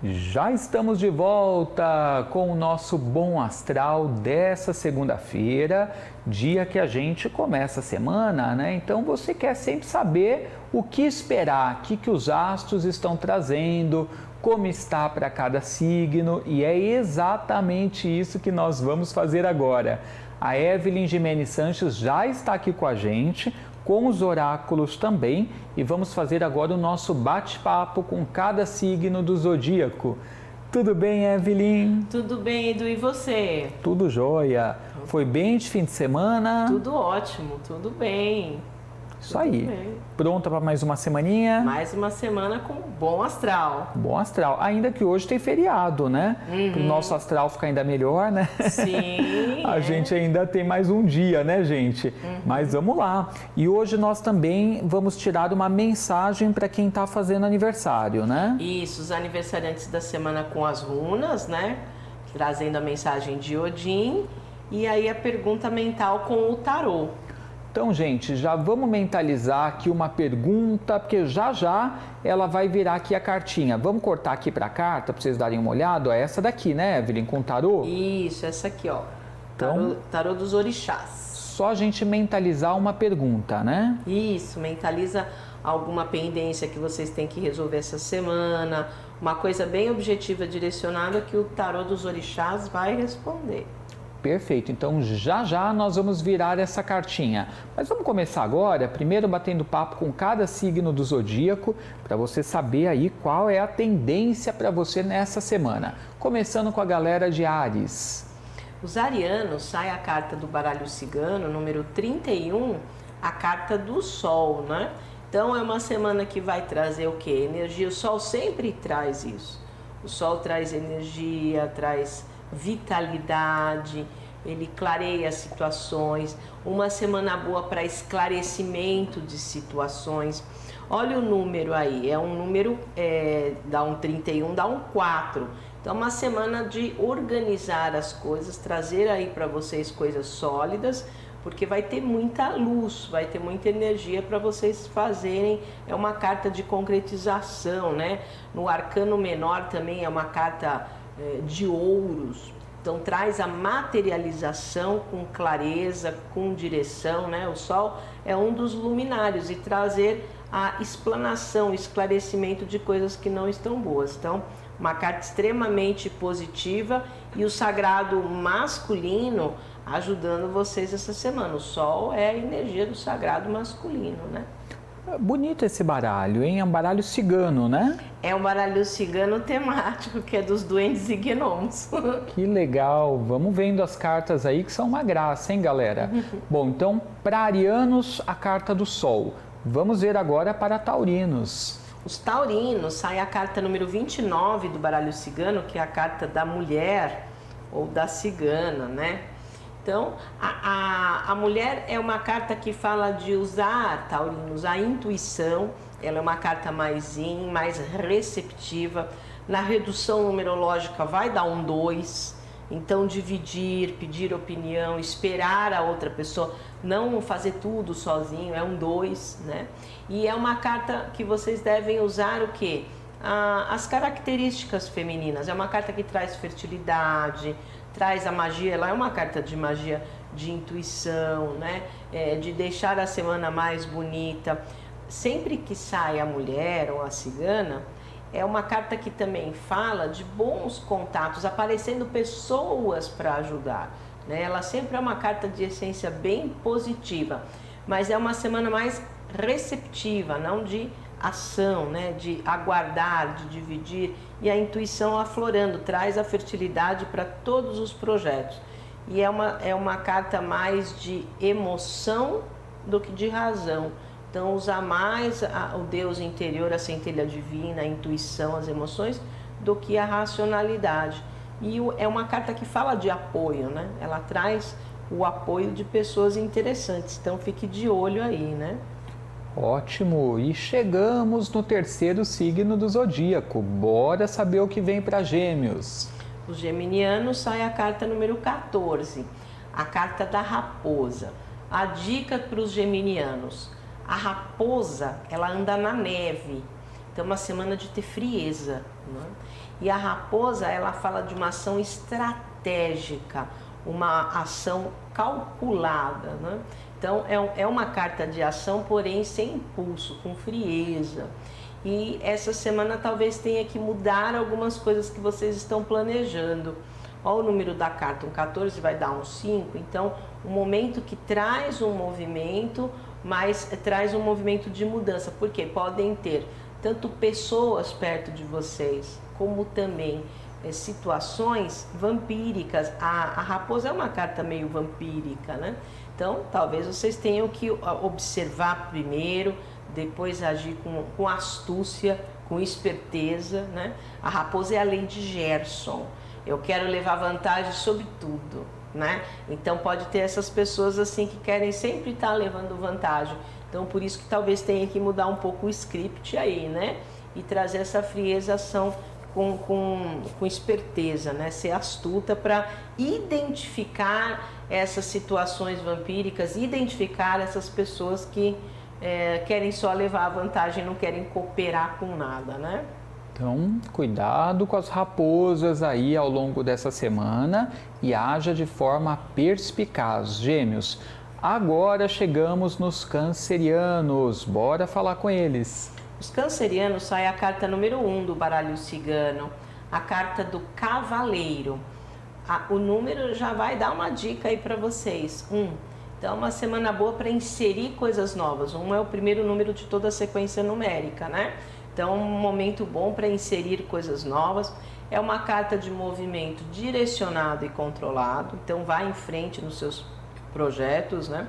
Já estamos de volta com o nosso Bom Astral dessa segunda-feira, dia que a gente começa a semana, né? Então você quer sempre saber o que esperar, o que os astros estão trazendo, como está para cada signo, e é exatamente isso que nós vamos fazer agora. A Evelyn Jimenez Sanches já está aqui com a gente, com os oráculos também, e vamos fazer agora o nosso bate-papo com cada signo do zodíaco. Tudo bem, Evelyn? Tudo bem, Edu, e você? Tudo jóia. Foi bem de fim de semana? Tudo ótimo, tudo bem. Isso aí. Bem. Pronta para mais uma semaninha? Mais uma semana com bom astral. Bom astral. Ainda que hoje tem feriado, né? Para o nosso astral ficar ainda melhor, né? Sim. A gente ainda tem mais um dia, né, gente? Mas vamos lá. E hoje nós também vamos tirar uma mensagem para quem está fazendo aniversário, né? Isso, os aniversariantes da semana com as runas, né? Trazendo a mensagem de Odin. E aí a pergunta mental com o tarô. Então, gente, já vamos mentalizar aqui uma pergunta, porque já ela vai virar aqui a cartinha. Vamos cortar aqui para a carta, para vocês darem uma olhada. É essa daqui, né, Evelyn, com tarô? Isso, essa aqui, ó. Então, tarô dos orixás. Só a gente mentalizar uma pergunta, né? Isso, mentaliza alguma pendência que vocês têm que resolver essa semana. Uma coisa bem objetiva, direcionada, que o tarô dos orixás vai responder. Perfeito, então já nós vamos virar essa cartinha. Mas vamos começar agora, primeiro batendo papo com cada signo do zodíaco, para você saber aí qual é a tendência para você nessa semana. Começando com a galera de Áries. Os arianos, sai a carta do baralho cigano, número 31, a carta do Sol, né? Então é uma semana que vai trazer o quê? Energia, o Sol sempre traz isso. O Sol traz energia, traz vitalidade, ele clareia situações, uma semana boa para esclarecimento de situações. Olha o número aí, é um número, dá um 31, dá um 4. Então uma semana de organizar as coisas, trazer aí para vocês coisas sólidas, porque vai ter muita luz, vai ter muita energia para vocês fazerem. É uma carta de concretização, né? No arcano menor também é uma carta de ouros, então traz a materialização com clareza, com direção, né? O Sol é um dos luminários e trazer a explanação, esclarecimento de coisas que não estão boas. Então, uma carta extremamente positiva e o sagrado masculino ajudando vocês essa semana. O Sol é a energia do sagrado masculino, né? Bonito esse baralho, hein? É um baralho cigano, né? É um baralho cigano temático, que é dos duendes e gnomos. Que legal! Vamos vendo as cartas aí, que são uma graça, hein, galera? Bom, então, para arianos, a carta do Sol. Vamos ver agora para taurinos. Os taurinos, sai a carta número 29 do baralho cigano, que é a carta da mulher ou da cigana, né? Então, a mulher é uma carta que fala de usar, taurinos, a intuição. Ela é uma carta mais mais receptiva. Na redução numerológica vai dar um 2. Então, dividir, pedir opinião, esperar a outra pessoa, não fazer tudo sozinho, é um 2, né? E é uma carta que vocês devem usar o quê? As características femininas. É uma carta que traz fertilidade, traz a magia. Ela é uma carta de magia, de intuição, né? De deixar a semana mais bonita. Sempre que sai a mulher ou a cigana, é uma carta que também fala de bons contatos, aparecendo pessoas para ajudar, né? Ela sempre é uma carta de essência bem positiva, mas é uma semana mais receptiva, não de ação, né? De aguardar, de dividir, e a intuição aflorando, traz a fertilidade para todos os projetos. E é uma carta mais de emoção do que de razão. Então, usar mais o Deus interior, a centelha divina, a intuição, as emoções, do que a racionalidade. E é uma carta que fala de apoio, né? Ela traz o apoio de pessoas interessantes. Então, fique de olho aí, né? Ótimo! E chegamos no terceiro signo do zodíaco. Bora saber o que vem para Gêmeos. Os geminianos, sai a carta número 14, a carta da raposa. A dica para os geminianos: a raposa, ela anda na neve, então é uma semana de ter frieza, né? E a raposa, ela fala de uma ação estratégica, uma ação calculada, né? Então, é uma carta de ação, porém sem impulso, com frieza. E essa semana talvez tenha que mudar algumas coisas que vocês estão planejando. Olha o número da carta, um 14 vai dar um 5, então um momento que traz um movimento, mas traz um movimento de mudança, porque podem ter tanto pessoas perto de vocês, como também situações vampíricas. A raposa é uma carta meio vampírica, né? Então talvez vocês tenham que observar primeiro, depois agir com astúcia, com esperteza, né? A raposa é a lei de Gerson. Eu quero levar vantagem sobre tudo, né? Então pode ter essas pessoas assim que querem sempre estar levando vantagem. Então por isso que talvez tenha que mudar um pouco o script aí, né? E trazer essa frieza, ação com esperteza, né? Ser astuta para identificar essas situações vampíricas, identificar essas pessoas que querem só levar a vantagem, não querem cooperar com nada, né? Então, cuidado com as raposas aí ao longo dessa semana e haja de forma perspicaz, Gêmeos. Agora chegamos nos cancerianos, bora falar com eles. Os cancerianos, sai a carta número 1 do baralho cigano, a carta do cavaleiro. O número já vai dar uma dica aí para vocês. 1. Então, uma semana boa para inserir coisas novas. 1 é o primeiro número de toda a sequência numérica, né? Então, um momento bom para inserir coisas novas. É uma carta de movimento direcionado e controlado. Então, vai em frente nos seus projetos, né?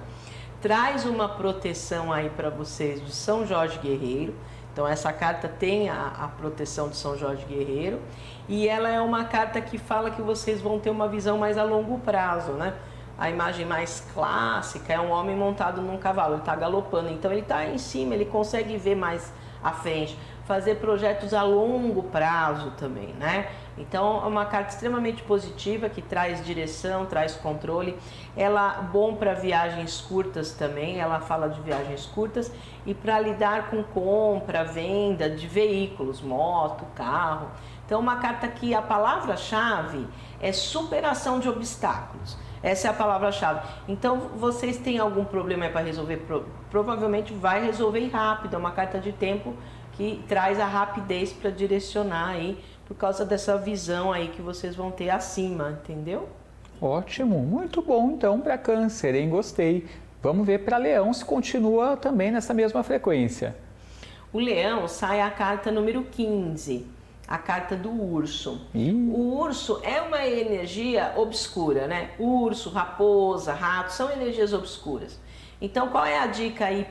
Traz uma proteção aí para vocês de São Jorge Guerreiro. Então, essa carta tem a proteção de São Jorge Guerreiro. E ela é uma carta que fala que vocês vão ter uma visão mais a longo prazo, né? A imagem mais clássica é um homem montado num cavalo, ele está galopando. Então, ele está em cima, ele consegue ver mais à frente. Fazer projetos a longo prazo também, né? Então, é uma carta extremamente positiva, que traz direção, traz controle. Ela bom para viagens curtas também, ela fala de viagens curtas e para lidar com compra, venda de veículos, moto, carro. Então, uma carta que a palavra-chave é superação de obstáculos. Essa é a palavra-chave. Então, vocês têm algum problema para resolver? Provavelmente vai resolver rápido. É uma carta de tempo que traz a rapidez para direcionar aí, por causa dessa visão aí que vocês vão ter acima, entendeu? Ótimo, muito bom então para Câncer, hein? Gostei. Vamos ver para Leão se continua também nessa mesma frequência. O Leão, sai a carta número 15, a carta do urso. O urso é uma energia obscura, né? Urso, raposa, rato, são energias obscuras. Então, qual é a dica aí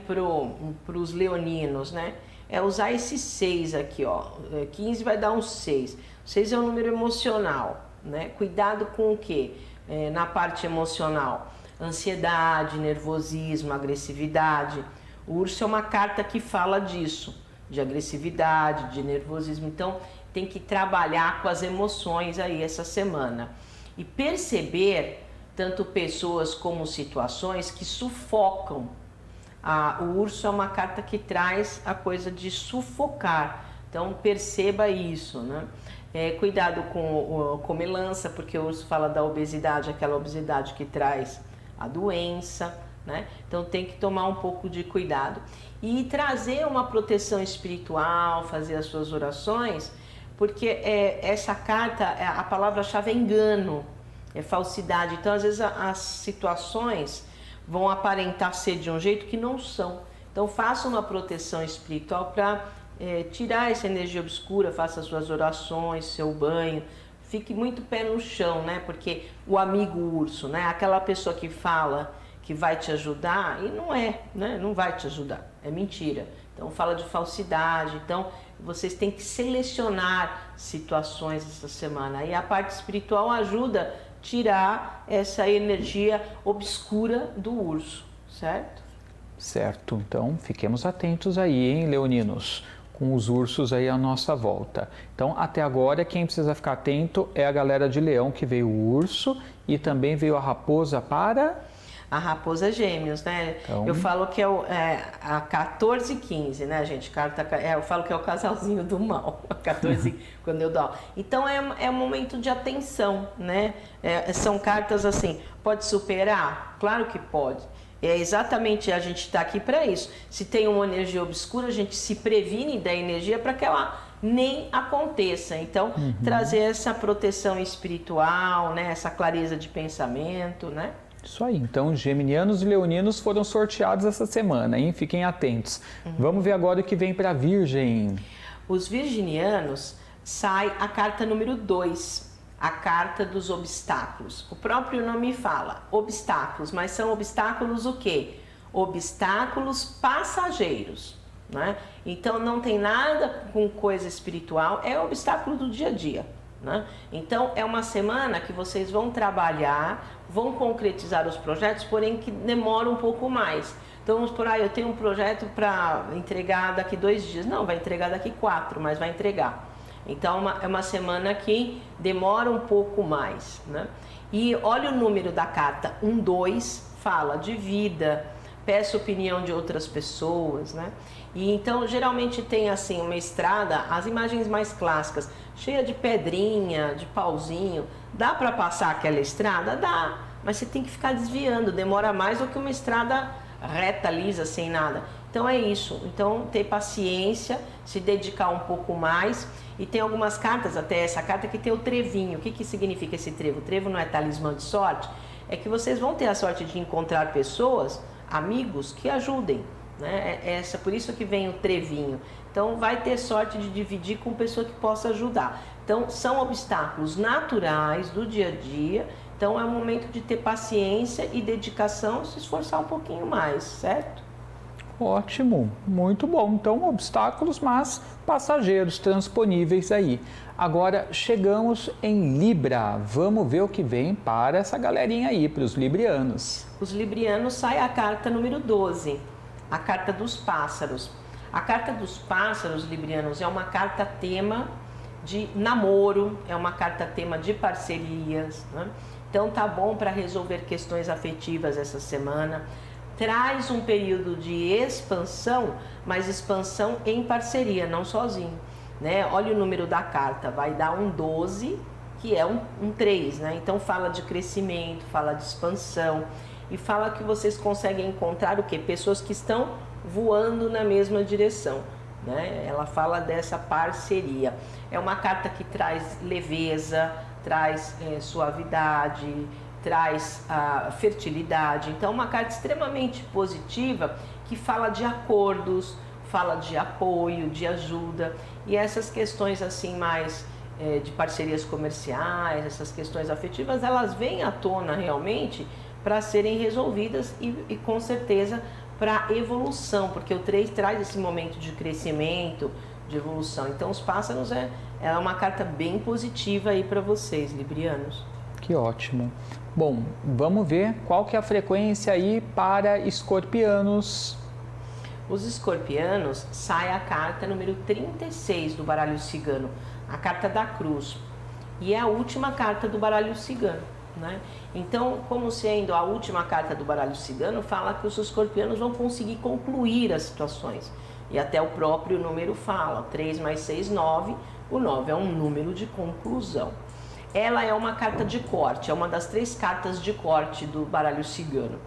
pros leoninos, né? É usar esse 6 aqui, ó. 15 vai dar um 6. 6 é um número emocional, né? Cuidado com o quê? Na parte emocional. Ansiedade, nervosismo, agressividade. O urso é uma carta que fala disso, de agressividade, de nervosismo. Então, tem que trabalhar com as emoções aí essa semana. E perceber tanto pessoas como situações que sufocam. O urso é uma carta que traz a coisa de sufocar, então perceba isso, né? Cuidado com comilança, porque o urso fala da obesidade, aquela obesidade que traz a doença, né? Então tem que tomar um pouco de cuidado e trazer uma proteção espiritual, fazer as suas orações, porque essa carta, a palavra-chave é engano, é falsidade. Então às vezes as situações vão aparentar ser de um jeito que não são. Então faça uma proteção espiritual para tirar essa energia obscura, faça as suas orações, seu banho, fique muito pé no chão, né? Porque o amigo urso, né? Aquela pessoa que fala que vai te ajudar e não é, né? Não vai te ajudar, é mentira. Então fala de falsidade, então vocês têm que selecionar situações essa semana. E a parte espiritual ajuda a tirar essa energia obscura do urso, certo? Certo, então fiquemos atentos aí, hein, leoninos, com os ursos aí à nossa volta. Então, até agora, quem precisa ficar atento é a galera de Leão, que veio o urso e também veio a raposa para... A raposa Gêmeos, né? Então... Eu falo que é a 14 e 15, né, gente? Eu falo que é o casalzinho do mal, a 14 quando eu dou. Então é um momento de atenção, né? São cartas assim, pode superar? Claro que pode. É exatamente, a gente está aqui para isso. Se tem uma energia obscura, a gente se previne da energia para que ela nem aconteça. Então, trazer essa proteção espiritual, né? Essa clareza de pensamento, né? Isso aí. Então, geminianos e leoninos foram sorteados essa semana, hein? Fiquem atentos. Vamos ver agora o que vem para Virgem. Os virginianos, sai a carta número 2. A carta dos obstáculos. O próprio nome fala obstáculos, mas são obstáculos o quê? Obstáculos passageiros, né? Então não tem nada com coisa espiritual, é obstáculo do dia a dia, né? Então é uma semana que vocês vão trabalhar, vão concretizar os projetos, porém que demora um pouco mais. Então vamos por aí, eu tenho um projeto para entregar daqui 2 dias. Não, vai entregar daqui 4, mas vai entregar. Então é uma semana que demora um pouco mais, né? E olha o número da carta, 12, fala de vida, peça opinião de outras pessoas, né? E então geralmente tem assim uma estrada, as imagens mais clássicas, cheia de pedrinha, de pauzinho. Dá para passar aquela estrada? Dá, mas você tem que ficar desviando, demora mais do que uma estrada reta, lisa, sem nada. Então é isso, então ter paciência, se dedicar um pouco mais. E tem algumas cartas, até essa carta que tem o trevinho. O que significa esse trevo? O trevo não é talismã de sorte? É que vocês vão ter a sorte de encontrar pessoas, amigos, que ajudem, né? Por isso que vem o trevinho. Então vai ter sorte de dividir com pessoa que possa ajudar. Então são obstáculos naturais do dia a dia. Então é um momento de ter paciência e dedicação, se esforçar um pouquinho mais, certo? Ótimo, muito bom. Então, obstáculos, mas passageiros, transponíveis aí. Agora, chegamos em Libra. Vamos ver o que vem para essa galerinha aí, para os librianos. Os librianos, sai a carta número 12, a carta dos pássaros. A carta dos pássaros, librianos, é uma carta tema de namoro, é uma carta tema de parcerias, né? Então tá bom para resolver questões afetivas essa semana. Traz um período de expansão, mas expansão em parceria, não sozinho, né? Olha o número da carta, vai dar um 12, que é um 3, né? Então fala de crescimento, fala de expansão e fala que vocês conseguem encontrar o quê? Pessoas que estão voando na mesma direção, né? Ela fala dessa parceria. É uma carta que traz leveza, traz suavidade, traz a fertilidade. Então uma carta extremamente positiva que fala de acordos, fala de apoio, de ajuda, e essas questões assim mais de parcerias comerciais, essas questões afetivas, elas vêm à tona realmente para serem resolvidas e com certeza para evolução, porque o 3 traz esse momento de crescimento, de evolução. Então os pássaros é uma carta bem positiva aí para vocês, librianos. Que ótimo. Bom, vamos ver qual que é a frequência aí para escorpianos. Os escorpianos, sai a carta número 36 do baralho cigano, a carta da cruz. E é a última carta do baralho cigano, né? Então, como sendo a última carta do baralho cigano, fala que os escorpianos vão conseguir concluir as situações. E até o próprio número fala, 3 mais 6, 9. O 9 é um número de conclusão. Ela é uma carta de corte, é uma das 3 cartas de corte do baralho cigano.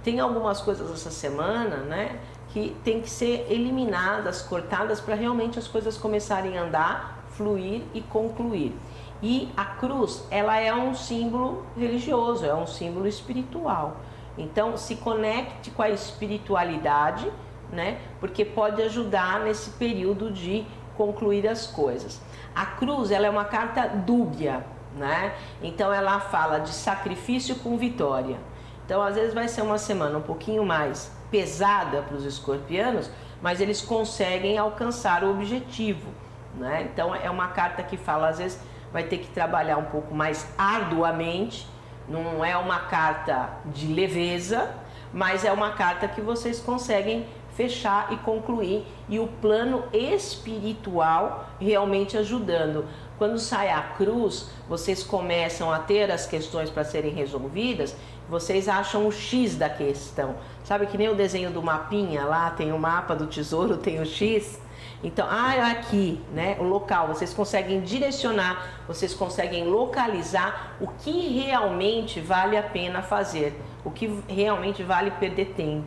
Tem algumas coisas essa semana, né, que tem que ser eliminadas, cortadas, para realmente as coisas começarem a andar, fluir e concluir. E a cruz, ela é um símbolo religioso, é um símbolo espiritual. Então, se conecte com a espiritualidade, né, porque pode ajudar nesse período de concluir as coisas. A cruz, ela é uma carta dúbia, né? Então ela fala de sacrifício com vitória. Então às vezes vai ser uma semana um pouquinho mais pesada para os escorpianos, mas eles conseguem alcançar o objetivo, né? Então é uma carta que fala, às vezes vai ter que trabalhar um pouco mais arduamente, não é uma carta de leveza, mas é uma carta que vocês conseguem fechar e concluir, e o plano espiritual realmente ajudando. Quando sai a cruz, vocês começam a ter as questões para serem resolvidas, vocês acham o X da questão. Sabe que nem o desenho do mapinha lá, tem o mapa do tesouro, tem o X? Então, aqui, né, o local, vocês conseguem direcionar, vocês conseguem localizar o que realmente vale a pena fazer, o que realmente vale perder tempo.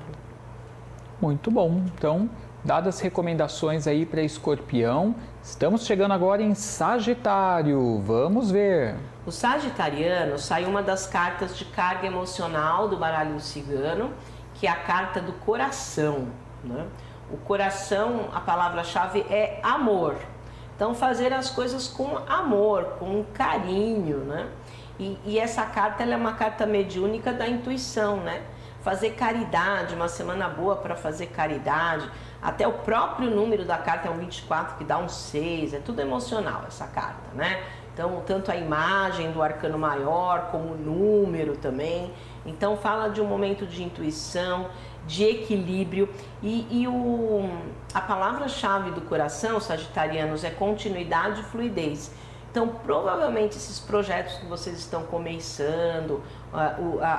Muito bom. Então, dadas as recomendações aí para Escorpião, estamos chegando agora em Sagitário. Vamos ver. O Sagitariano sai uma das cartas de carga emocional do baralho cigano, que é a carta do coração, né? O coração, a palavra-chave é amor. Então, fazer as coisas com amor, com carinho, né? E essa carta, ela é uma carta mediúnica da intuição, né? Fazer caridade, uma semana boa para fazer caridade. Até o próprio número da carta é um 24, que dá um 6. É tudo emocional essa carta, né? Então, tanto a imagem do arcano maior, como o número também. Então, fala de um momento de intuição, de equilíbrio. A palavra-chave do coração, sagitarianos, é continuidade e fluidez. Então, provavelmente, esses projetos que vocês estão começando,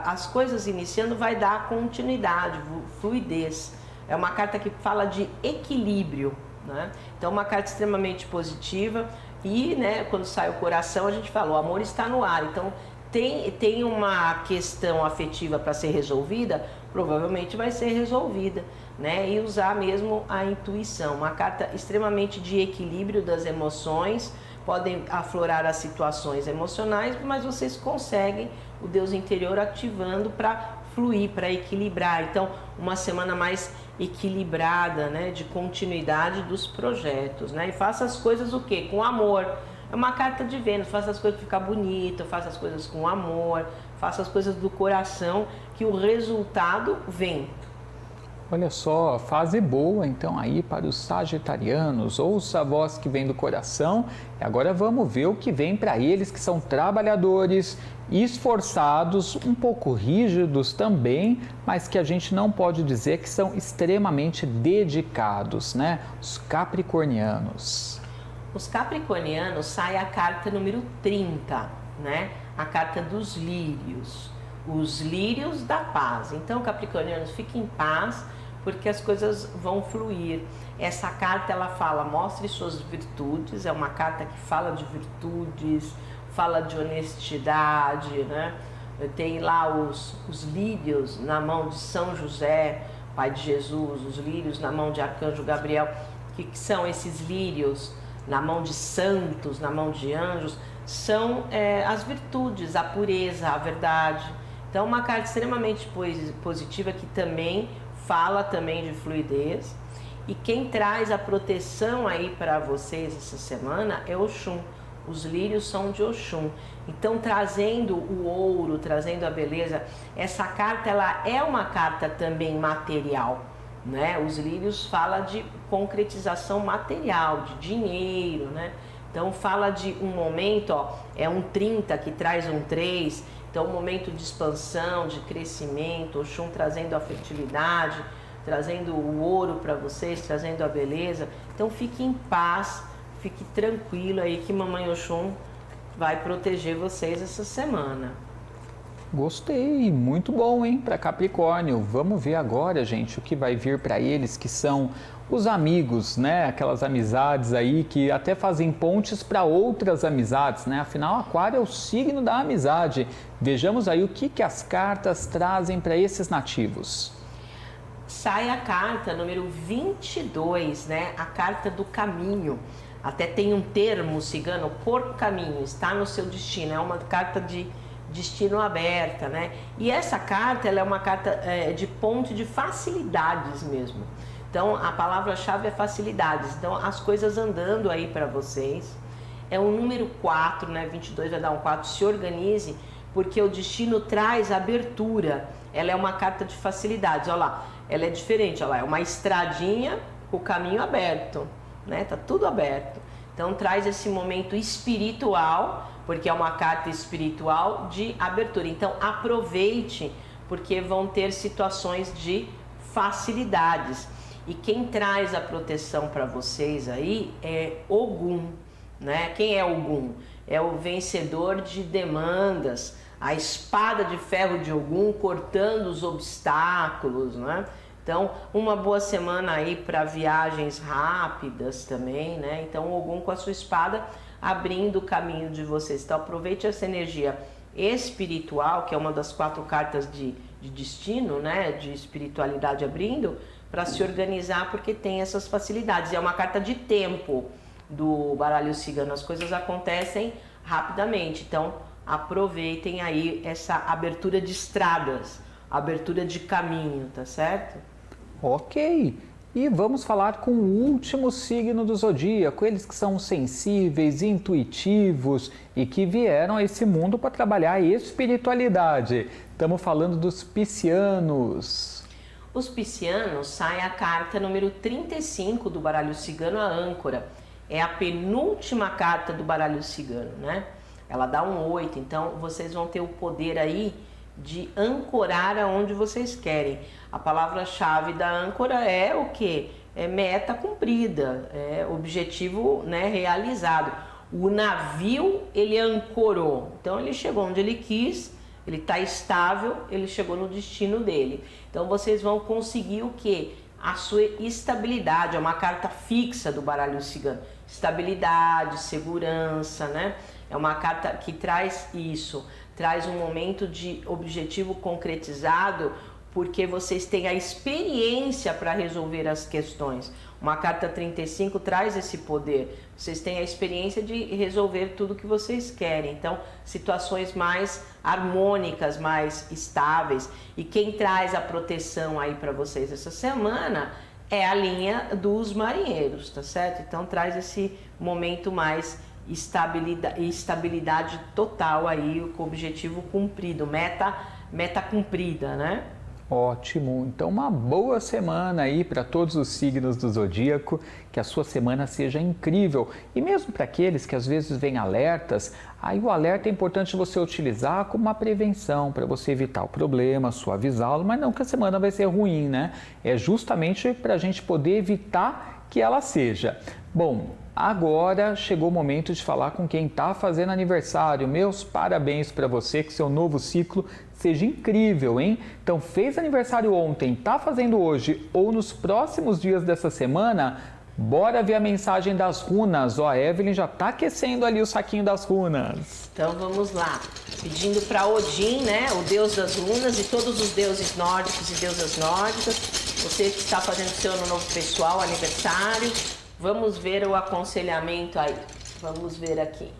as coisas iniciando, vai dar continuidade, fluidez. É uma carta que fala de equilíbrio, né? Então, uma carta extremamente positiva. E, né, quando sai o coração, a gente fala, o amor está no ar. Então, tem uma questão afetiva para ser resolvida, provavelmente vai ser resolvida, né? E usar mesmo a intuição. Uma carta extremamente de equilíbrio das emoções. Podem aflorar as situações emocionais, mas vocês conseguem o Deus interior ativando para fluir, para equilibrar. Então, uma semana mais equilibrada, né, de continuidade dos projetos, né? E faça as coisas o quê? Com amor. É uma carta de Vênus, faça as coisas ficar bonito, faça as coisas com amor, faça as coisas do coração, que o resultado vem. Olha só, fase boa então aí para os sagitarianos, ouça a voz que vem do coração e agora vamos ver o que vem para eles que são trabalhadores, esforçados, um pouco rígidos também, mas que a gente não pode dizer que são extremamente dedicados, né? Os capricornianos. Os capricornianos sai a carta número 30, né? A carta dos lírios. Os lírios da paz. Então, capricornianos, fiquem em paz, porque as coisas vão fluir. Essa carta, ela fala, mostre suas virtudes, é uma carta que fala de virtudes, fala de honestidade, né? Tem lá os lírios na mão de São José, pai de Jesus, os lírios na mão de Arcanjo Gabriel. O que são esses lírios? Na mão de santos, na mão de anjos, são as virtudes, a pureza, a verdade. Então, uma carta extremamente positiva que também fala também de fluidez. E quem traz a proteção aí para vocês essa semana é Oxum. Os lírios são de Oxum. Então, trazendo o ouro, trazendo a beleza, essa carta ela é uma carta também material, né? Os lírios fala de concretização material, de dinheiro, né? Então, fala de um momento, ó, é um 30 que traz um 3. Então, um momento de expansão, de crescimento, Oxum trazendo a fertilidade, trazendo o ouro para vocês, trazendo a beleza. Então, fique em paz, fique tranquilo aí que Mamãe Oxum vai proteger vocês essa semana. Gostei, muito bom, hein, para Capricórnio. Vamos ver agora, gente, o que vai vir para eles que são os amigos, né? Aquelas amizades aí que até fazem pontes para outras amizades, né? Afinal, Aquário é o signo da amizade. Vejamos aí o que as cartas trazem para esses nativos. Sai a carta número 22, né? A carta do caminho. Até tem um termo cigano, por caminho, está no seu destino. É uma carta de destino aberta, né? E essa carta, ela é uma carta de ponte de facilidades mesmo. Então, a palavra-chave é facilidades. Então, as coisas andando aí para vocês. É o número 4, né? 22 vai dar um 4. Se organize, porque o destino traz abertura. Ela é uma carta de facilidades. Olha lá, ela é diferente. Olha lá, é uma estradinha com o caminho aberto, né? Tá tudo aberto. Então, traz esse momento espiritual, porque é uma carta espiritual de abertura. Então, aproveite, porque vão ter situações de facilidades. E quem traz a proteção para vocês aí é Ogum, né? Quem é Ogum? É o vencedor de demandas, a espada de ferro de Ogum cortando os obstáculos, né? Então, uma boa semana aí para viagens rápidas também, né? Então, o Ogum com a sua espada abrindo o caminho de vocês. Então, aproveite essa energia espiritual, que é uma das 4 cartas de destino, né? De espiritualidade abrindo, para se organizar, porque tem essas facilidades. É uma carta de tempo do baralho cigano, as coisas acontecem rapidamente. Então, aproveitem aí essa abertura de estradas, abertura de caminho, tá certo? Ok, e vamos falar com o último signo do zodíaco, eles que são sensíveis, intuitivos e que vieram a esse mundo para trabalhar a espiritualidade. Estamos falando dos piscianos. Os piscianos, sai a carta número 35 do baralho cigano, a âncora. É a penúltima carta do baralho cigano, né? Ela dá um 8, então vocês vão ter o poder aí de ancorar aonde vocês querem. A palavra-chave da âncora é o quê? É meta cumprida, é objetivo, né, realizado. O navio, ele ancorou, então ele chegou onde ele quis, ele está estável, ele chegou no destino dele. Então vocês vão conseguir o quê? A sua estabilidade, é uma carta fixa do baralho cigano. Estabilidade, segurança, né? É uma carta que traz isso, traz um momento de objetivo concretizado, porque vocês têm a experiência para resolver as questões. Uma carta 35 traz esse poder. Vocês têm a experiência de resolver tudo que vocês querem. Então, situações mais harmônicas, mais estáveis. E quem traz a proteção aí para vocês essa semana é a linha dos marinheiros, tá certo? Então, traz esse momento mais estabilidade total aí, com o objetivo cumprido, meta cumprida, né? Ótimo, então uma boa semana aí para todos os signos do zodíaco, que a sua semana seja incrível. E mesmo para aqueles que às vezes vêm alertas, aí o alerta é importante você utilizar como uma prevenção para você evitar o problema, suavizá-lo, mas não que a semana vai ser ruim, né? É justamente para a gente poder evitar que ela seja. Bom, agora chegou o momento de falar com quem está fazendo aniversário. Meus parabéns para você, que seu novo ciclo seja incrível, hein? Então, fez aniversário ontem, está fazendo hoje ou nos próximos dias dessa semana, bora ver a mensagem das runas. Ó, a Evelyn já está aquecendo ali o saquinho das runas. Então, vamos lá. Pedindo para Odin, né, o deus das runas, e todos os deuses nórdicos e deusas nórdicas. Você que está fazendo seu ano novo pessoal, aniversário, vamos ver o aconselhamento aí. Vamos ver aqui.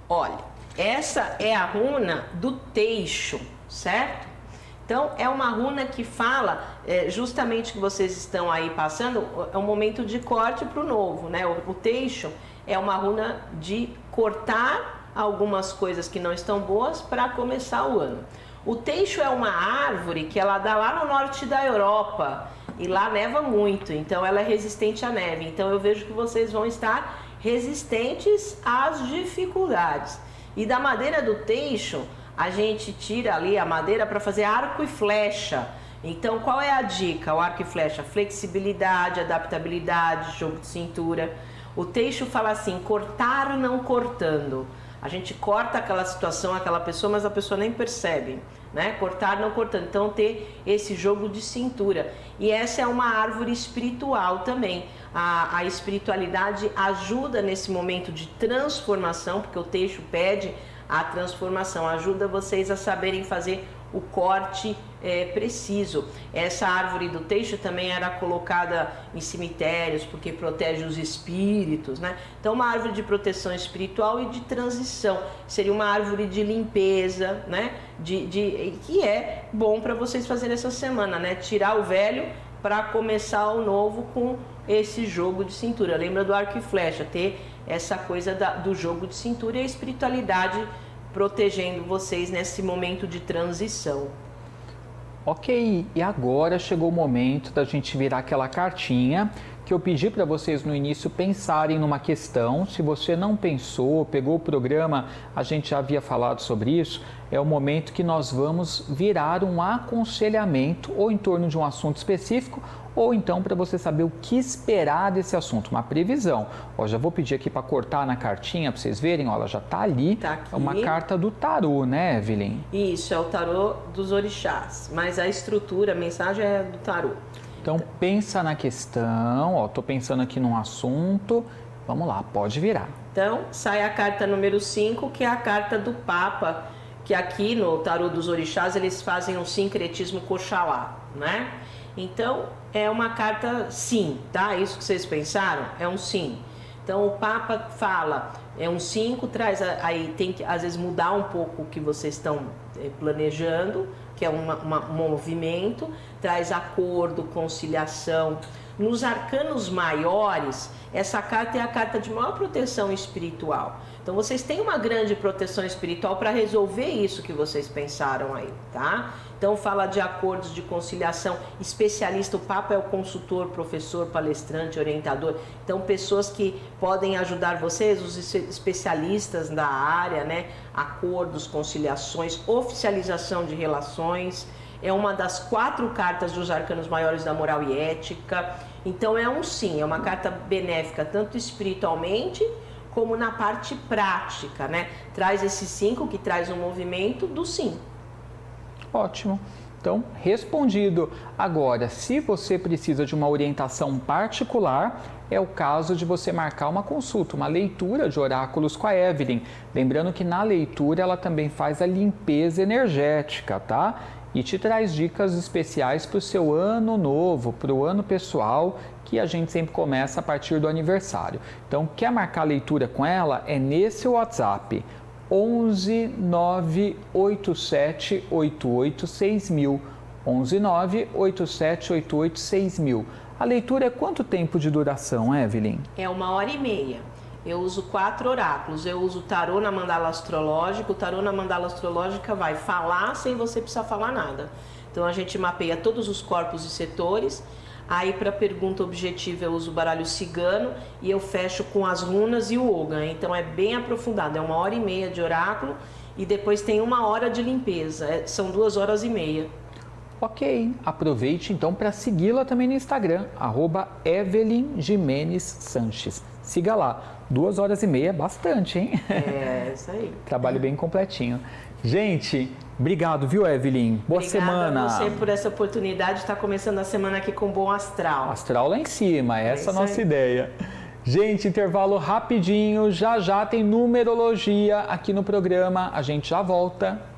Olha, essa é a runa do teixo, certo? Então, é uma runa que fala justamente que vocês estão aí passando, é um momento de corte para o novo, né? O teixo é uma runa de cortar algumas coisas que não estão boas para começar o ano. O teixo é uma árvore que ela dá lá no norte da Europa e lá neva muito, então ela é resistente à neve. Então eu vejo que vocês vão estar resistentes às dificuldades. E da madeira do teixo, a gente tira ali a madeira para fazer arco e flecha. Então qual é a dica? O arco e flecha, flexibilidade, adaptabilidade, jogo de cintura. O teixo fala assim, cortar não cortando. A gente corta aquela situação, aquela pessoa, mas a pessoa nem percebe, né? Cortar não cortando. Então, ter esse jogo de cintura. E essa é uma árvore espiritual também. A espiritualidade ajuda nesse momento de transformação, porque o teixo pede a transformação. Ajuda vocês a saberem fazer o corte preciso. Essa árvore do teixo também era colocada em cemitérios porque protege os espíritos, né? Então, uma árvore de proteção espiritual e de transição. Seria uma árvore de limpeza, né? Que é bom para vocês fazerem essa semana, né? Tirar o velho para começar o novo com esse jogo de cintura. Lembra do arco e flecha, ter essa coisa do jogo de cintura e a espiritualidade protegendo vocês nesse momento de transição. Ok, e agora chegou o momento da gente virar aquela cartinha que eu pedi para vocês no início pensarem numa questão. Se você não pensou, pegou o programa, a gente já havia falado sobre isso, é o momento que nós vamos virar um aconselhamento ou em torno de um assunto específico, ou então para você saber o que esperar desse assunto, uma previsão. Ó, já vou pedir aqui para cortar na cartinha para vocês verem, ó, ela já está ali. Tá aqui. É uma carta do tarô, né, Evelyn? Isso, é o tarô dos orixás, mas a estrutura, a mensagem é do tarô. Então pensa na questão, ó, tô pensando aqui num assunto, vamos lá, pode virar. Então sai a carta número 5, que é a carta do Papa, que aqui no tarô dos orixás eles fazem um sincretismo Coxalá, né? Então é uma carta sim, tá? Isso que vocês pensaram é um sim. Então o Papa fala, é um 5, traz aí tem que às vezes mudar um pouco o que vocês estão planejando, que é um movimento, traz acordo, conciliação. Nos arcanos maiores, essa carta é a carta de maior proteção espiritual. Então vocês têm uma grande proteção espiritual para resolver isso que vocês pensaram aí, tá? Então fala de acordos de conciliação, especialista, o Papa é o consultor, professor, palestrante, orientador. Então pessoas que podem ajudar vocês, os especialistas da área, né? Acordos, conciliações, oficialização de relações. É uma das 4 cartas dos arcanos maiores da moral e ética. Então é um sim, é uma carta benéfica tanto espiritualmente como na parte prática, né? Traz esse 5 que traz um movimento do sim. Ótimo. Então, respondido. Agora, se você precisa de uma orientação particular, é o caso de você marcar uma consulta, uma leitura de oráculos com a Evelyn. Lembrando que na leitura ela também faz a limpeza energética, tá? E te traz dicas especiais para o seu ano novo, para o ano pessoal, que a gente sempre começa a partir do aniversário. Então, quer marcar a leitura com ela? É nesse WhatsApp, 11 987 88 6000. 11 987 6000. A leitura é quanto tempo de duração, Evelyn? É 1h30. Eu uso 4 oráculos. Eu uso o tarô na mandala astrológica. O tarô na mandala astrológica vai falar sem você precisar falar nada. Então a gente mapeia todos os corpos e setores. Aí para a pergunta objetiva eu uso o baralho cigano e eu fecho com as runas e o Ogan. Então é bem aprofundado. É 1h30 de oráculo e depois tem 1 hora de limpeza. São 2h30. Ok, aproveite então para segui-la também no Instagram, @Evelyn Jimenez Sanches. Siga lá, 2h30 é bastante, hein? É, isso aí. Trabalho bem completinho. Gente, obrigado, viu, Evelyn? Boa semana. Obrigada a você por essa oportunidade de estar começando a semana aqui com Bom Astral. Astral lá em cima, essa é a nossa aí. ideia. Gente, intervalo rapidinho, já já tem numerologia aqui no programa, a gente já volta.